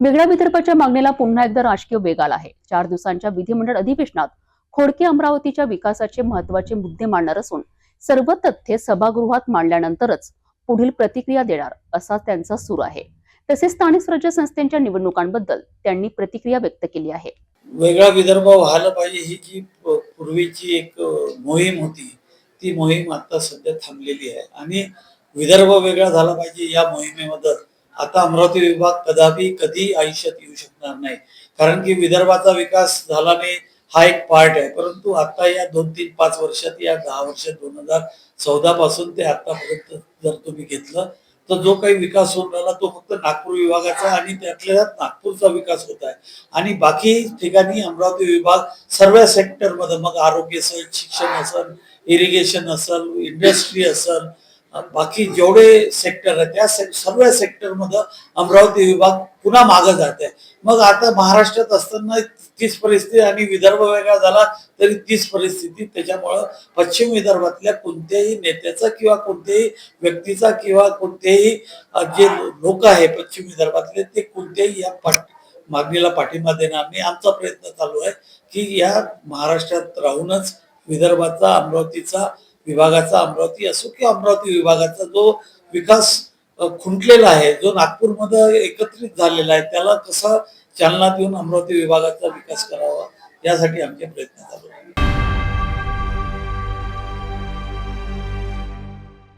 वेगळ्या विदर्भाच्या मागणीला पुन्हा एकदा राजकीय वेग आला आहे। 4 दिवसांच्या विधिमंडळ अधिवेशनात खोडके अमरावतीच्या विकासाचे महत्त्वाचे मुद्दे मांडणार असून सर्व तथ्ये सभागृहात मांडल्यानंतरच पुढील प्रतिक्रिया देणार असा त्यांचा सूर आहे। तसेच स्थानिक स्वराज्य संस्थांच्या निवडणुकांबद्दल त्यांनी प्रतिक्रिया व्यक्त केली आहे। वेगळा विदर्भ व्हायला पाहिजे ही जी पूर्वीची एक मोहीम होती, ती मोहीम आता सध्या थांबलेली आहे आणि विदर्भ वेगळा झाला पाहिजे या मोहिमेमध्ये आता अमरावती विभाग कधी आयुष्यात येऊ शकणार नाही। कारण की विदर्भाचा विकास झाला नाही हा एक पार्ट आहे, परंतु आता या 2-3-5 वर्षात, या 10 वर्षात 2014 पासून ते आतापर्यंत जर तुम्ही घेतलं तर जो काही विकास होऊन राहिला तो फक्त नागपूर विभागाचा आणि त्यातल्या नागपूरचा विकास होत आहे आणि बाकी ठिकाणी अमरावती विभाग सर्व सेक्टरमध्ये, मग आरोग्य असेल, शिक्षण असेल, इरिगेशन असेल, इंडस्ट्री असेल, बाकी जेवढे सेक्टर आहेत त्या सर्व सेक्टरमध्ये अमरावती विभाग पुन्हा मागे जात आहे। मग आता महाराष्ट्रात असताना तीच परिस्थिती आणि विदर्भ वेगळा झाला तरी तीच परिस्थिती। त्याच्यामुळं पश्चिम विदर्भातल्या कोणत्याही नेत्याचा किंवा कोणत्याही व्यक्तीचा किंवा कोणतेही जे लोक आहे पश्चिम विदर्भातले ते कोणत्याही या मागणीला पाठिंबा देणार नाही। आमचा प्रयत्न चालू आहे की या महाराष्ट्रात राहूनच विदर्भाचा, अमरावतीचा विभागाचा, अमरावती असो किंवा अमरावती विभागाचा जो विकास खुंटलेला आहे, जो नागपूरमध्ये एकत्रित झालेला आहे, त्याला कसं चालना देऊन अमरावती विभागाचा विकास करावा यासाठी आमचे प्रयत्न चालू आहेत।